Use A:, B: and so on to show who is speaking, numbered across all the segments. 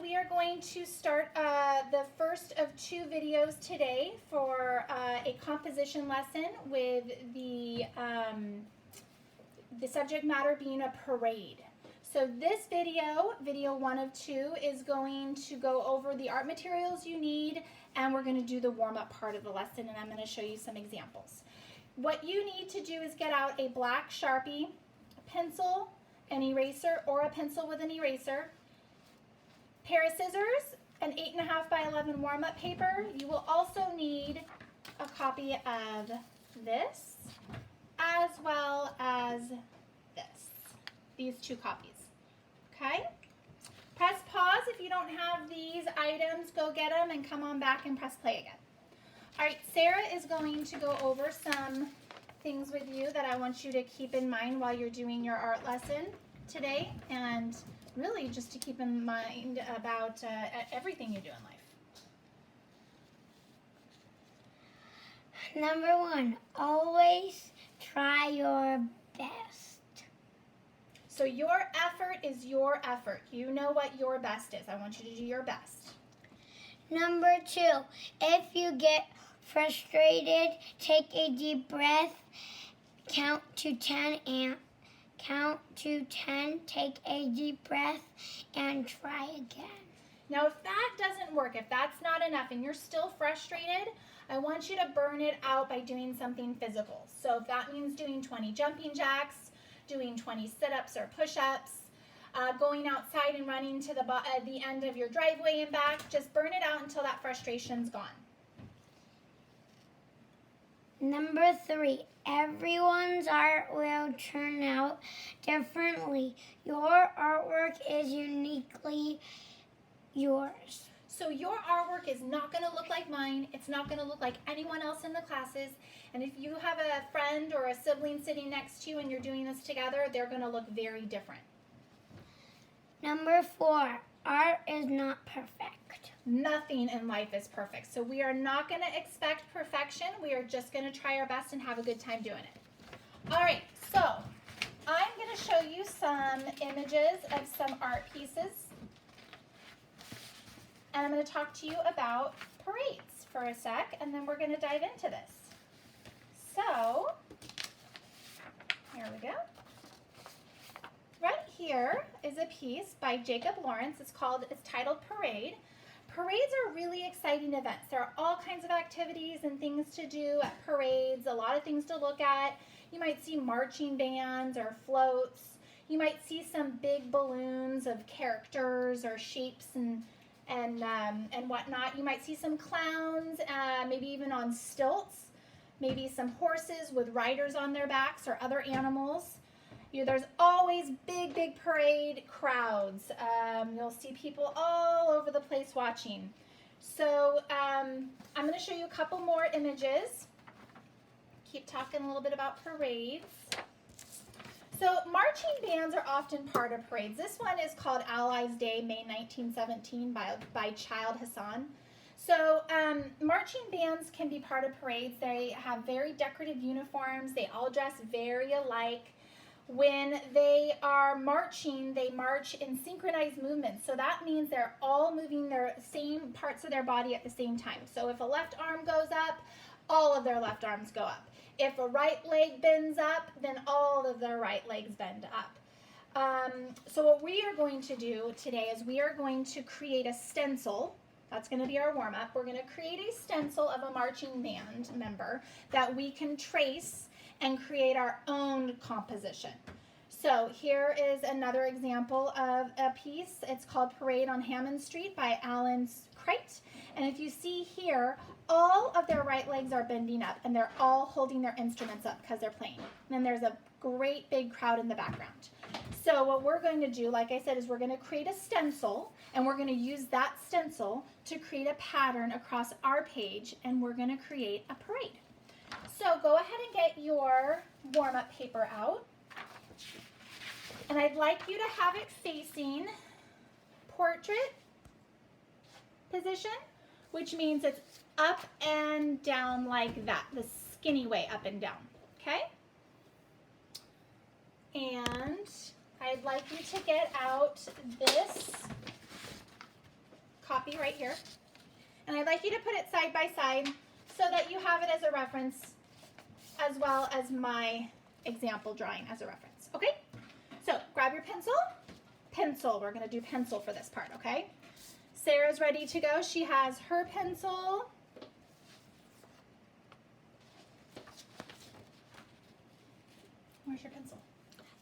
A: we are going to start the first of 2 videos today for a composition lesson with the subject matter being a parade. So this video 1 of 2, is going to go over the art materials you need, and we're going to do the warm-up part of the lesson, and I'm going to show you some examples. What you need to do is get out a black Sharpie, a pencil, an eraser, or a pencil with an eraser, pair of scissors, an 8.5 by 11 warm-up paper. You will also need a copy of this, as well as these 2 copies. Okay? Press pause if you don't have these items. Go get them and come on back and press play again. All right, Sarah is going to go over some things with you that I want you to keep in mind while you're doing your art lesson today, and really just to keep in mind about everything you do in life.
B: Number 1, always try your best.
A: So your effort is your effort. You know what your best is. I want you to do your best.
B: Number 2, if you get frustrated, take a deep breath, count to 10, take a deep breath, and try again.
A: Now, if that doesn't work, if that's not enough and you're still frustrated, I want you to burn it out by doing something physical. So if that means doing 20 jumping jacks, doing 20 sit-ups or push-ups, going outside and running to the end of your driveway and back, just burn it out until that frustration's gone.
B: Number 3, everyone's art will turn out differently. Your artwork is uniquely yours.
A: So your artwork is not going to look like mine. It's not going to look like anyone else in the classes. And if you have a friend or a sibling sitting next to you and you're doing this together, they're going to look very different.
B: Number 4, art is not perfect.
A: Nothing in life is perfect. So we are not going to expect perfection. We are just going to try our best and have a good time doing it. All right, so I'm going to show you some images of some art pieces. And I'm going to talk to you about parades for a sec, and then we're going to dive into this. So, here we go. Right here is a piece by Jacob Lawrence. It's titled Parade. Parades are really exciting events. There are all kinds of activities and things to do at parades, a lot of things to look at. You might see marching bands or floats. You might see some big balloons of characters or shapes and whatnot. You might see some clowns, maybe even on stilts, maybe some horses with riders on their backs or other animals. There's always big parade crowds. You'll see people all over the place watching. So I'm going to show you a couple more images. Keep talking a little bit about parades. So marching bands are often part of parades. This one is called Allies Day, May 1917 by Child Hassan. So marching bands can be part of parades. They have very decorative uniforms. They all dress very alike. When they are marching, they march in synchronized movements. So that means they're all moving their same parts of their body at the same time. So if a left arm goes up, all of their left arms go up. If a right leg bends up, then all of their right legs bend up. So what we are going to do today is we are going to create a stencil. That's going to be our warm-up. We're going to create a stencil of a marching band member that we can trace and create our own composition. So here is another example of a piece. It's called Parade on Hammond Street by Alan Crate. And if you see here, all of their right legs are bending up and they're all holding their instruments up because they're playing. And then there's a great big crowd in the background. So what we're going to do, like I said, is we're going to create a stencil, and we're going to use that stencil to create a pattern across our page, and we're going to create a parade. So go ahead and get your warm-up paper out. And I'd like you to have it facing portrait position, which means it's up and down like that, the skinny way up and down, okay? And I'd like you to get out this copy right here. And I'd like you to put it side by side so that you have it as a reference as well as my example drawing as a reference, okay? So grab your pencil. Pencil, we're gonna do pencil for this part, okay? Sarah's ready to go. She has her pencil. Where's your pencil?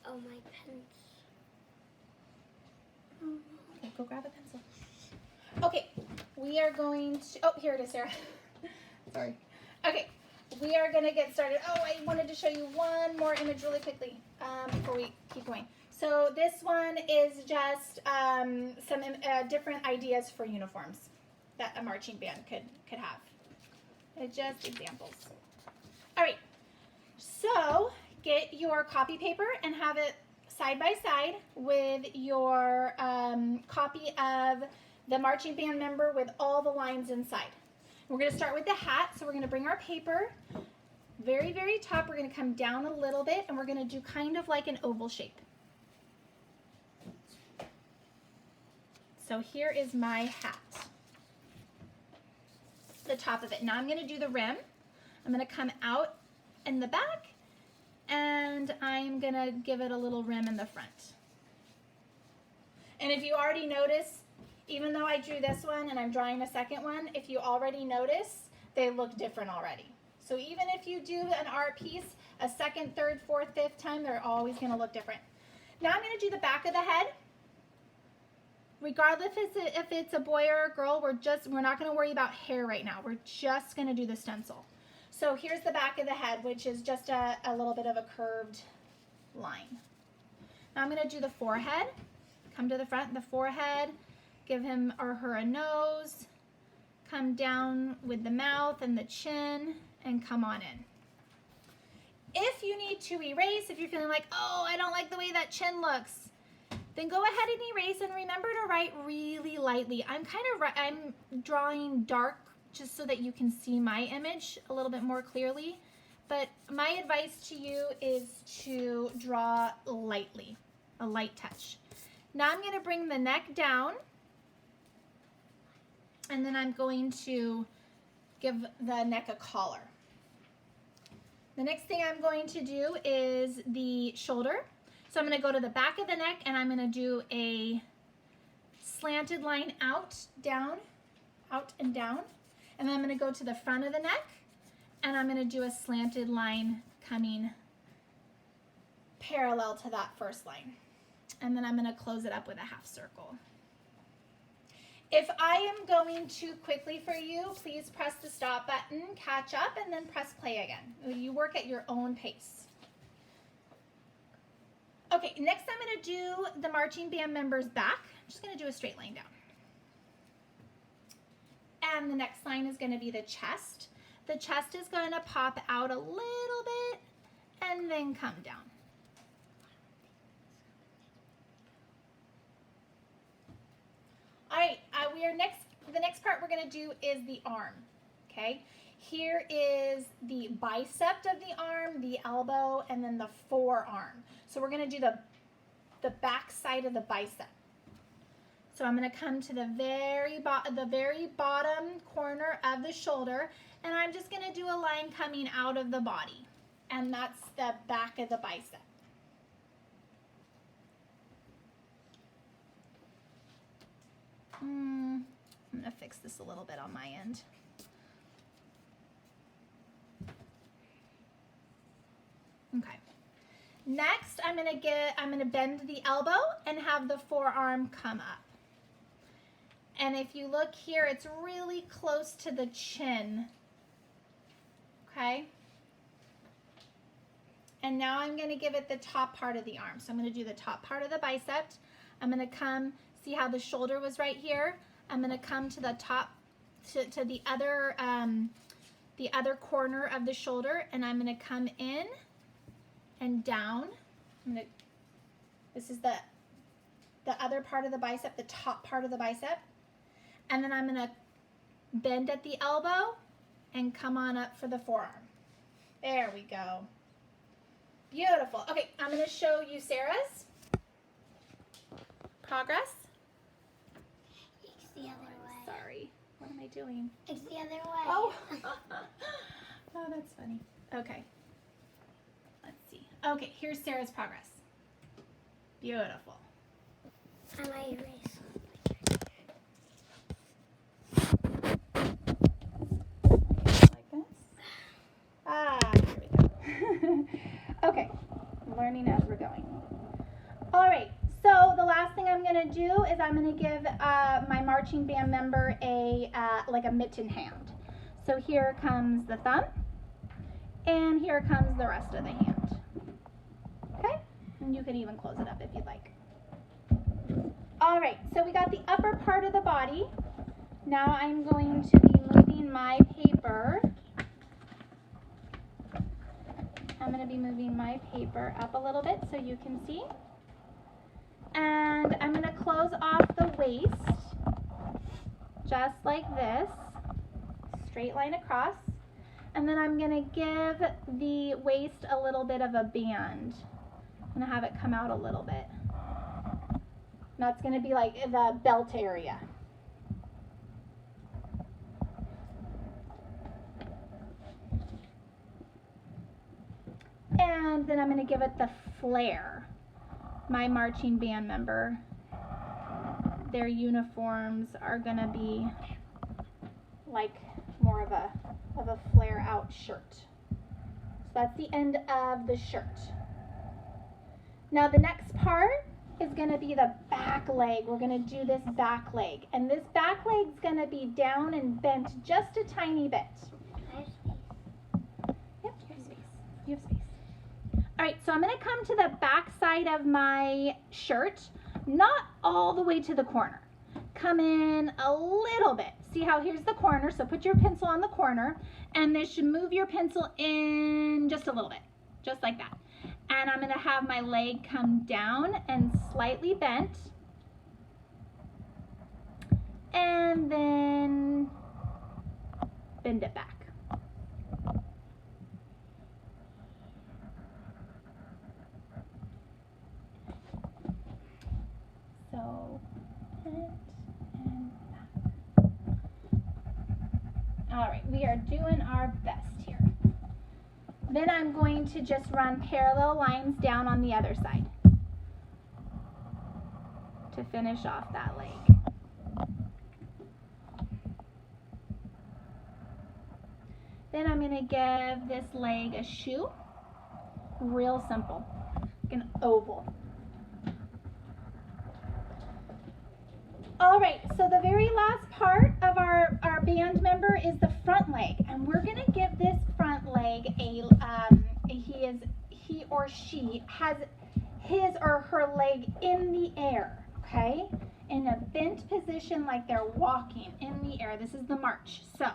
B: Oh, my pencil.
A: Okay, go grab a pencil. Okay, we are going to, oh, here it is, Sarah. Sorry. Okay, we are gonna get started. Oh, I wanted to show you one more image really quickly before we keep going. So this one is just some different ideas for uniforms that a marching band could have. It's just examples. All right, so get your copy paper and have it side by side with your copy of the marching band member with all the lines inside. We're going to start with the hat, so we're going to bring our paper very, very top. We're going to come down a little bit, and we're going to do kind of like an oval shape. So here is my hat, the top of it. Now I'm going to do the rim. I'm going to come out in the back, and I'm going to give it a little rim in the front. And if you already notice, even though I drew this one and I'm drawing a second one, if you already notice, they look different already. So even if you do an art piece a second, third, fourth, fifth time, they're always going to look different. Now I'm going to do the back of the head. Regardless if it's a boy or a girl, we're not going to worry about hair right now. We're just going to do the stencil. So here's the back of the head, which is just a little bit of a curved line. Now I'm going to do the forehead. Come to the front, the forehead. Give him or her a nose. Come down with the mouth and the chin, and come on in. If you need to erase, if you're feeling like, oh, I don't like the way that chin looks, then go ahead and erase, and remember to write really lightly. I'm drawing dark just so that you can see my image a little bit more clearly. But my advice to you is to draw lightly, a light touch. Now I'm going to bring the neck down, and then I'm going to give the neck a collar. The next thing I'm going to do is the shoulder. So I'm going to go to the back of the neck, and I'm going to do a slanted line out, down, out and down. And then I'm going to go to the front of the neck, and I'm going to do a slanted line coming parallel to that first line. And then I'm going to close it up with a half circle. If I am going too quickly for you, please press the stop button, catch up, and then press play again. You work at your own pace. Okay, next I'm going to do the marching band member's back. I'm just going to do a straight line down. And the next line is going to be the chest. The chest is going to pop out a little bit and then come down. All right, the next part we're going to do is the arm, okay? Here is the bicep of the arm, the elbow, and then the forearm. So we're going to do the back side of the bicep. So I'm going to come to the very bottom corner of the shoulder, and I'm just going to do a line coming out of the body, and that's the back of the bicep. I'm going to fix this a little bit on my end. Okay. Next, I'm going to bend the elbow and have the forearm come up. And if you look here, it's really close to the chin. Okay? And now I'm going to give it the top part of the arm. So I'm going to do the top part of the bicep. I'm going to come, see how the shoulder was right here? I'm going to come to the top, to the other corner of the shoulder, and I'm going to come in and down. This is the other part of the bicep, the top part of the bicep. And then I'm going to bend at the elbow and come on up for the forearm. There we go. Beautiful. Okay, I'm going to show you Sarah's progress.
B: It's the other way.
A: I doing?
B: It's the other way.
A: Oh. Oh, that's funny. Okay. Let's see. Okay, here's Sarah's progress. Beautiful.
B: I might erase.
A: Like this. Here we go. Okay, learning as we're going. All right, so the last thing I'm gonna do is I'm gonna give my marching band member a like a mitten hand. So here comes the thumb, and here comes the rest of the hand. Okay, and you can even close it up if you'd like. All right, so we got the upper part of the body. Now I'm going to be moving my paper. I'm going to be moving my paper up a little bit so you can see. And I'm going to close off the waist, just like this, straight line across. And then I'm going to give the waist a little bit of a band. I'm going to have it come out a little bit. That's going to be like the belt area. And then I'm going to give it the flare. My marching band member, their uniforms are going to be like more of a flare out shirt. So that's the end of the shirt. Now the next part is going to be the back leg. We're going to do this back leg. And this back leg's going to be down and bent just a tiny bit. Yep, you have space. You have space. All right, so I'm going to come to the back side of my shirt, not all the way to the corner. Come in a little bit. See how here's the corner, so put your pencil on the corner, and then should move your pencil in just a little bit, just like that. And I'm going to have my leg come down and slightly bent, and then bend it back. So, bent and back. All right, we are doing our best here. Then I'm going to just run parallel lines down on the other side to finish off that leg. Then I'm going to give this leg a shoe. Real simple, like an oval. All right, so the very last part of our band member is the front leg, and we're going to give this front leg he or she has his or her leg in the air, okay? In a bent position like they're walking in the air. This is the march. So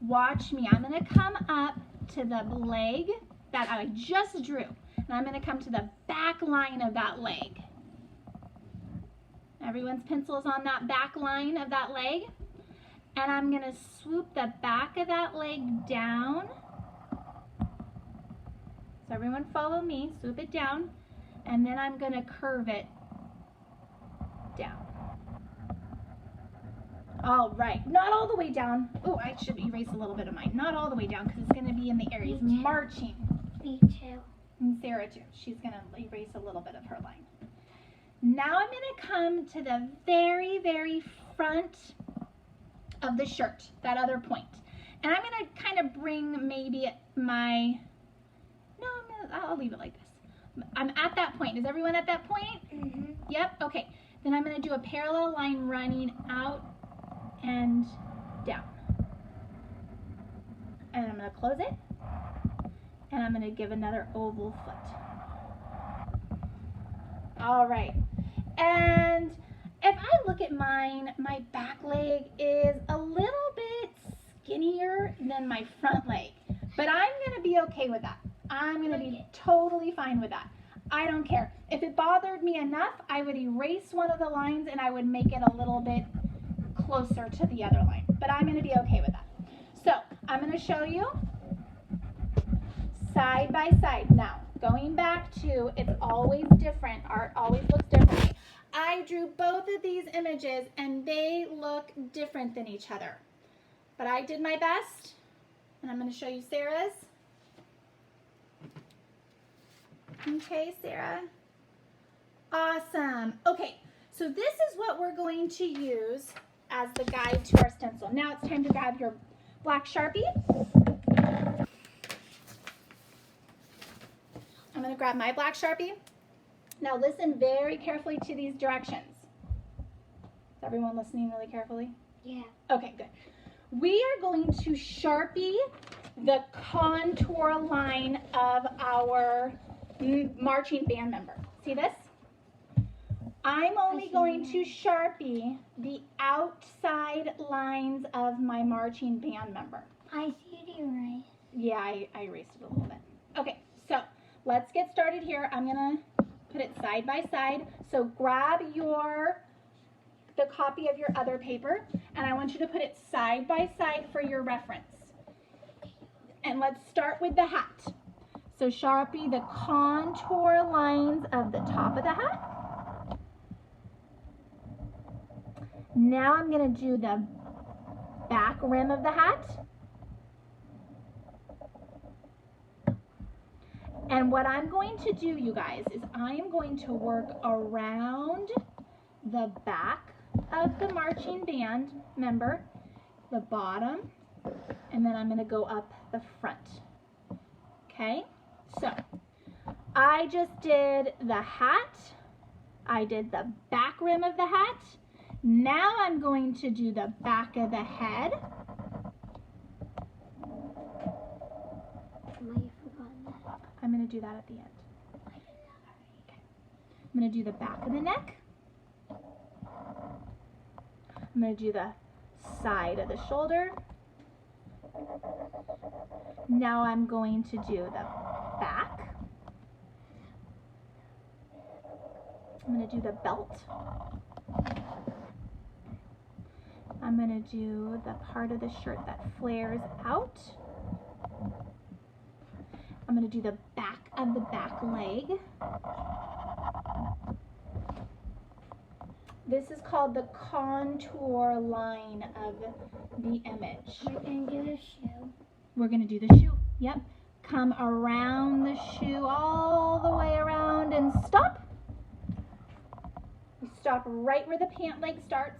A: watch me. I'm going to come up to the leg that I just drew, and I'm going to come to the back line of that leg. Everyone's pencil is on that back line of that leg. And I'm going to swoop the back of that leg down. So everyone follow me. Swoop it down. And then I'm going to curve it down. All right. Not all the way down. Oh, I should erase a little bit of mine. Not all the way down because it's going to be in the areas marching.
B: Me too.
A: And Sarah too. She's going to erase a little bit of her line. Now I'm going to come to the very, very front of the shirt, that other point. And I'm going to kind of bring maybe I'll leave it like this. I'm at that point. Is everyone at that point?
B: Mm-hmm.
A: Yep, okay. Then I'm going to do a parallel line running out and down. And I'm going to close it. And I'm going to give another oval foot. All right. And if I look at mine, my back leg is a little bit skinnier than my front leg. But I'm going to be okay with that. I'm going to be totally fine with that. I don't care. If it bothered me enough, I would erase one of the lines and I would make it a little bit closer to the other line. But I'm going to be okay with that. So I'm going to show you side by side. Now, going back to it's always different. Art always looks differently. I drew both of these images and they look different than each other. but I did my best, and I'm going to show you Sarah's. Okay, Sarah. Awesome. Okay, so this is what we're going to use as the guide to our stencil. Now it's time to grab your black Sharpie. I'm going to grab my black Sharpie. Now listen very carefully to these directions. Is everyone listening really carefully?
B: Yeah.
A: Okay, good. We are going to Sharpie the contour line of our marching band member. See this? I'm only going to Sharpie the outside lines of my marching band member.
B: I see it right.
A: Yeah, I erased it a little bit. Okay, so let's get started here. I'm going to put it side by side. So grab the copy of your other paper, and I want you to put it side by side for your reference. And let's start with the hat. So Sharpie the contour lines of the top of the hat. Now I'm going to do the back rim of the hat. And what I'm going to do, you guys, is I am going to work around the back of the marching band member, the bottom, and then I'm going to go up the front. Okay? So, I just did the hat. I did the back rim of the hat. Now I'm going to do the back of the head. I'm going to do that at the end. Okay. I'm going to do the back of the neck. I'm going to do the side of the shoulder. Now I'm going to do the back. I'm going to do the belt. I'm going to do the part of the shirt that flares out. I'm going to do the back of the back leg. This is called the contour line of the image.
B: We're going to do the shoe.
A: We're going to do the shoe. Yep. Come around the shoe all the way around and stop. Stop right where the pant leg starts.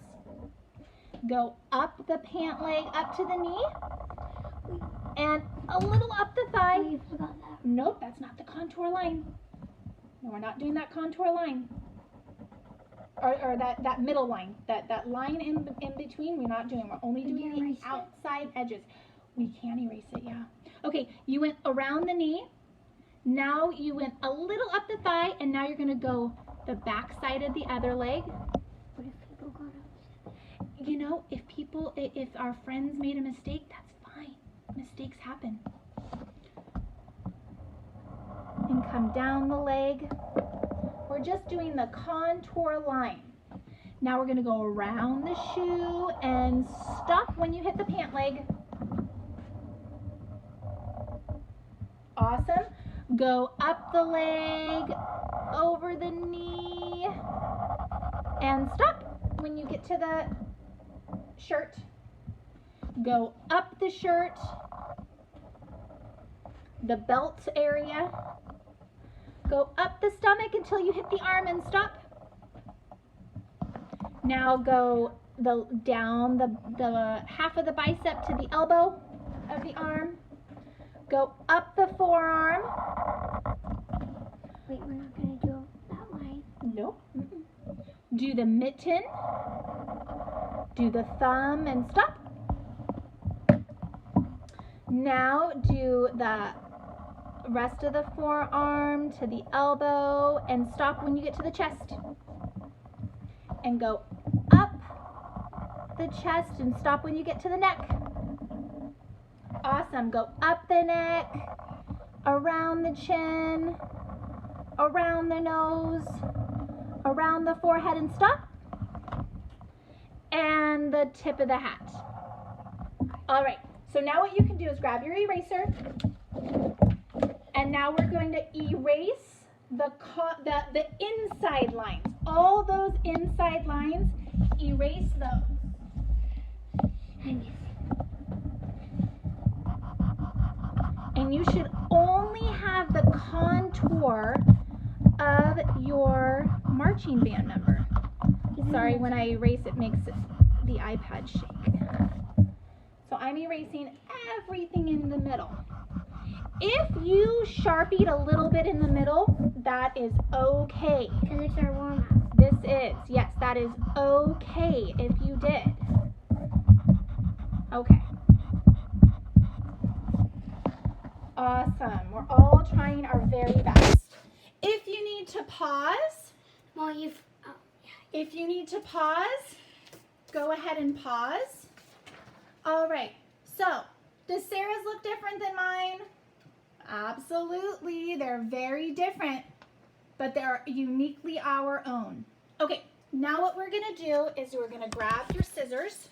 A: Go up the pant leg up to the knee. And a little up the thigh.
B: Oh, you forgot that.
A: Nope, that's not the contour line. No, we're not doing that contour line. Or that middle line. That line in between, we're not doing. We're only doing the outside edges. We can erase it, yeah. Okay, you went around the knee. Now you went a little up the thigh, and now you're going to go the back side of the other leg.
B: What if people got upset?
A: You know, if our friends made a mistake, that's fine. Mistakes happen. And come down the leg. We're just doing the contour line. Now we're going to go around the shoe and stop when you hit the pant leg. Awesome. Go up the leg, over the knee, and stop when you get to the shirt. Go up the shirt, the belt area. Go up the stomach until you hit the arm and stop. Now go down the half of the bicep to the elbow of the arm. Go up the forearm.
B: Wait, we're not going to do that line.
A: Nope. Do the mitten. Do the thumb and stop. Now do the rest of the forearm to the elbow and stop when you get to the chest. And go up the chest and stop when you get to the neck. Awesome. Go up the neck, around the chin, around the nose, around the forehead and stop. And the tip of the hat. All right. So now what you can do is grab your eraser. And now we're going to erase the inside lines. All those inside lines, erase those. And you should only have the contour of your marching band number. Sorry, when I erase it makes the iPad shake. So I'm erasing everything in the middle. If you Sharpied a little bit in the middle, that is okay.
B: Because it's our warm-up.
A: This is, yes, that is okay if you did. Okay. Awesome. We're all trying our very best. If you need to pause,
B: Well,
A: if you need to pause, go ahead and pause. All right. So, does Sarah's look different than mine? Absolutely. They're very different, but they're uniquely our own. Okay. Now what we're going to do is we're going to grab your scissors.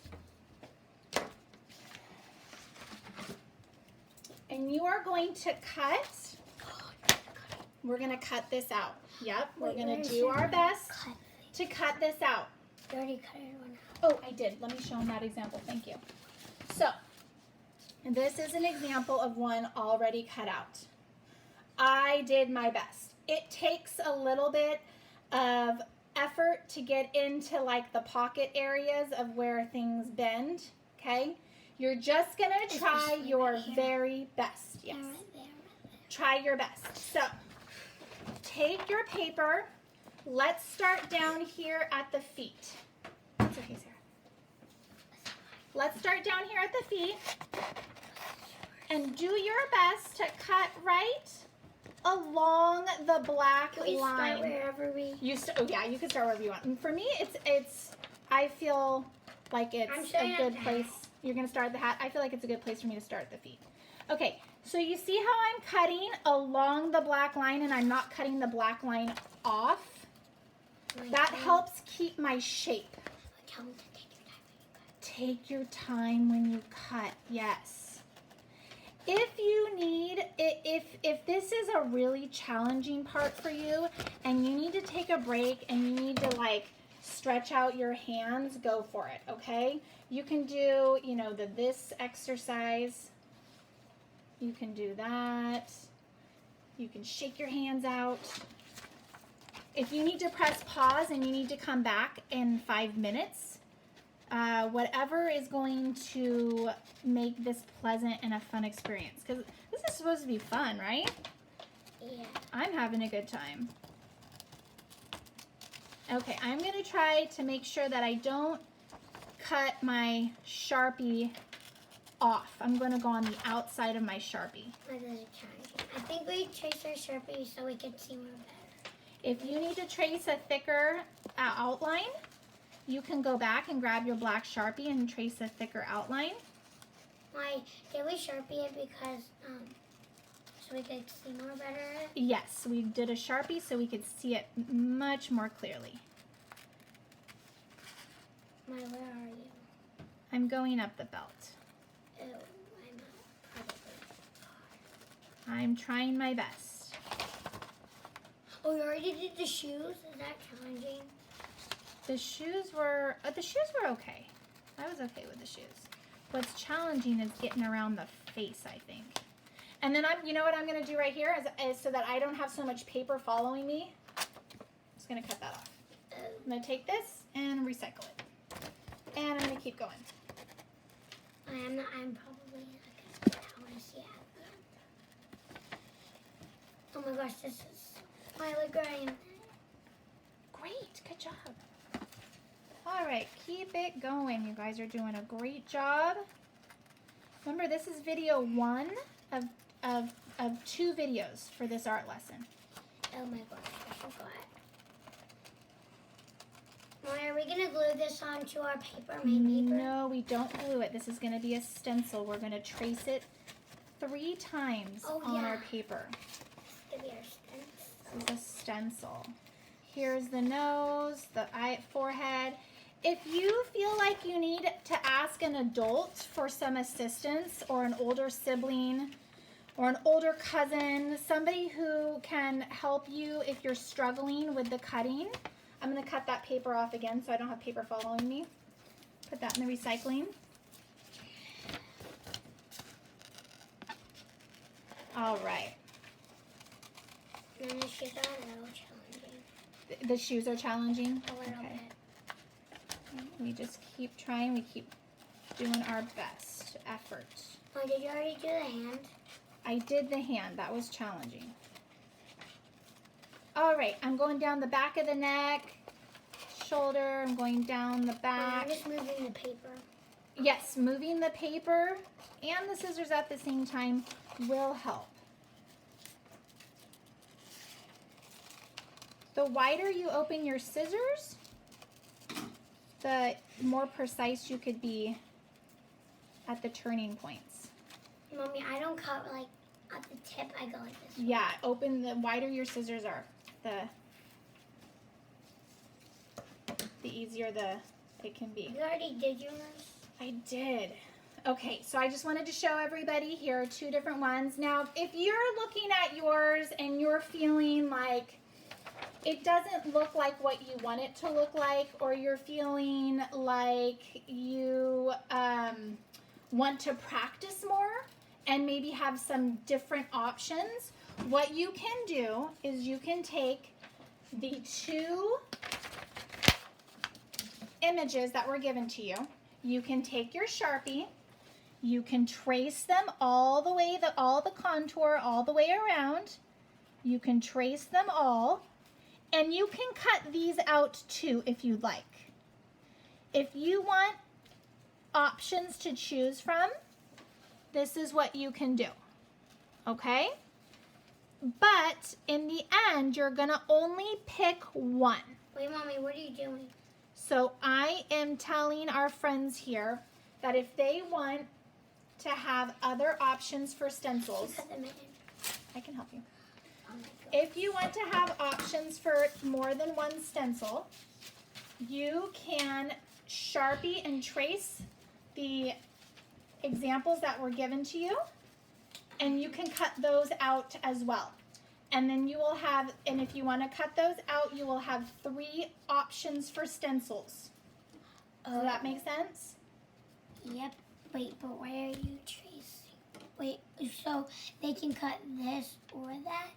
A: And you are going to cut. We're going to cut this out. Yep. We're going to do our best to cut this out.
B: You already cut it one out.
A: Oh, I did. Let me show them that example. Thank you. So, this is an example of one already cut out. I did my best. It takes a little bit of effort to get into like the pocket areas of where things bend, okay? You're just going to try your very best. Yes.
B: Right there.
A: Try your best. So, take your paper. Let's start down here at the feet. That's okay, Sarah. Let's start down here at the feet. And do your best to cut right along the black
B: Can we
A: line.
B: start wherever we...
A: Oh yeah, you can start wherever you want. And for me, it's. I feel like it's a good place. You're gonna start at the hat. I feel like it's a good place for me to start at the feet. Okay, so you see how I'm cutting along the black line, and I'm not cutting the black line off. That helps keep my shape. Take your time when you cut. Yes. If you need, if this is a really challenging part for you and you need to take a break and you need to like stretch out your hands, go for it, okay? You can do, you know, this exercise. You can do that. You can shake your hands out. If you need to press pause and you need to come back in 5 minutes, whatever is going to make this pleasant and a fun experience. Because this is supposed to be fun, right?
B: Yeah.
A: I'm having a good time. Okay, I'm going to try to make sure that I don't cut my Sharpie off. I'm going to go on the outside of my Sharpie.
B: I think we trace our Sharpie so we can see more better.
A: If you need to trace a thicker outline, you can go back and grab your black Sharpie and trace a thicker outline.
B: Did we Sharpie it because so we could see more better?
A: Yes, we did a Sharpie so we could see it much more clearly.
B: Where are you?
A: I'm going up the belt.
B: Oh, I'm not probably.
A: I'm trying my best.
B: Oh, you already did the shoes? Is that challenging?
A: The shoes were okay. I was okay with the shoes. What's challenging is getting around the face, I think. And then you know what I'm going to do right here is so that I don't have so much paper following me. I'm just going to cut that off. I'm going to take this and recycle it. And I'm going to keep going.
B: I'm probably not going to want to see it. Oh my gosh, this is Miley Graham.
A: Great, good job. All right, keep it going. You guys are doing a great job. Remember, this is video 1 of 2 videos for this art lesson.
B: Oh my gosh, I forgot. Are we going to glue this onto our paper, my paper?
A: No, we don't glue it. This is going to be a stencil. We're going to trace it 3 times on our paper.
B: This is our stencil.
A: This is a stencil. Here's the nose, the forehead. If you feel like you need to ask an adult for some assistance, or an older sibling, or an older cousin, somebody who can help you if you're struggling with the cutting, I'm going to cut that paper off again so I don't have paper following me. Put that in the recycling. All right.
B: And then the shoes are a little challenging.
A: The shoes are challenging?
B: A little
A: Okay.
B: bit.
A: We just keep trying. We keep doing our best effort.
B: Oh, did you already do the hand?
A: I did the hand. That was challenging. All right. I'm going down the back of the neck, shoulder. I'm going down the back.
B: I'm just moving the paper.
A: Yes, moving the paper and the scissors at the same time will help. The wider you open your scissors, the more precise you could be at the turning points.
B: Mommy, I don't cut like at the tip. I go like this.
A: Yeah, open the wider your scissors are, the easier it can be.
B: You already did yours?
A: I did. Okay, so I just wanted to show everybody here are 2 different ones. Now, if you're looking at yours and you're feeling like it doesn't look like what you want it to look like, or you're feeling like you want to practice more and maybe have some different options, what you can do is you can take the 2 images that were given to you. You can take your Sharpie, you can trace them all the way, all the contour all the way around. You can trace them all, and you can cut these out too if you'd like. If you want options to choose from, this is what you can do, okay? But in the end, you're gonna only pick one.
B: Wait, Mommy, what are you doing?
A: So I am telling our friends here that if they want to have other options for stencils,
B: Cut them in.
A: I can help you.
B: Oh my God.
A: If you want to have options for more than one stencil, you can Sharpie and trace the examples that were given to you, and you can cut those out as well. And then you will have, and if you want to cut those out, you will have 3 options for stencils. Does that make sense?
B: Yep. Wait, but where are you tracing? Wait, so they can cut this or that?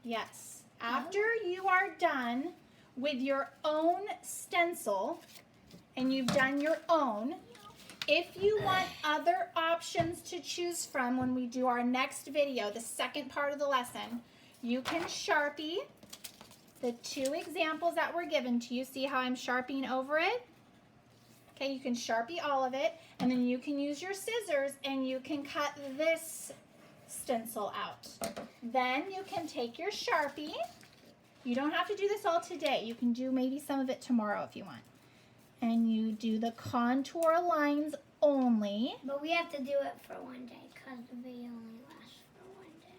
A: Yes. After you are done with your own stencil, and you've done your own, if you want other options to choose from when we do our next video, the second part of the lesson, you can Sharpie the 2 examples that were given to you. See how I'm Sharpieing over it? Okay, you can Sharpie all of it, and then you can use your scissors and you can cut this stencil out. Then you can take your Sharpie. You don't have to do this all today. You can do maybe some of it tomorrow if you want. And you do the contour lines only.
B: But we have to do it for one day because the video only lasts for one day.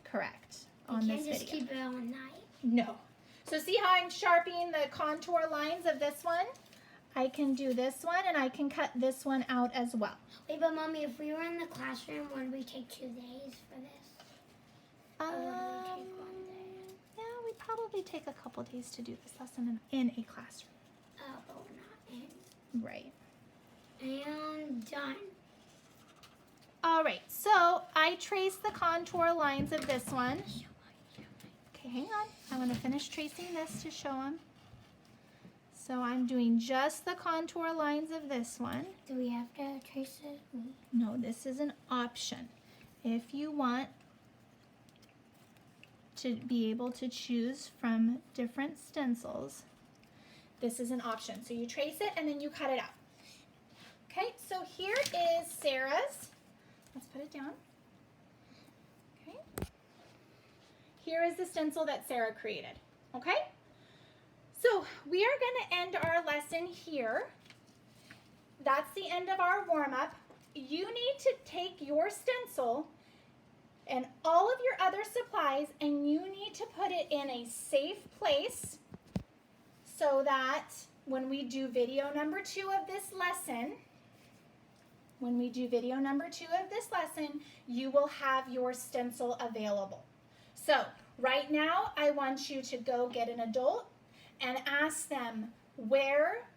A: Correct.
B: We
A: On
B: can't
A: this
B: just
A: video.
B: keep it all night.
A: No. So see how I'm sharpening the contour lines of this one? I can do this one, and I can cut this one out as well.
B: Wait, but Mommy, if we were in the classroom, would we take 2 days for this? Or would we take 1 day?
A: Yeah, we'd probably take a couple days to do this lesson in a classroom.
B: Oh, but we're not in.
A: Right.
B: And done.
A: All right, so I traced the contour lines of this one. Okay, hang on. I want to finish tracing this to show them. So I'm doing just the contour lines of this one.
B: Do we have to trace it?
A: No, this is an option. If you want to be able to choose from different stencils, this is an option. So you trace it and then you cut it out. Okay, so here is Sarah's. Let's put it down. Okay. Here is the stencil that Sarah created. Okay? So we are going to end our lesson here. That's the end of our warm-up. You need to take your stencil and all of your other supplies, and you need to put it in a safe place so that when we do video number 2 of this lesson, you will have your stencil available. So right now, I want you to go get an adult and ask them, where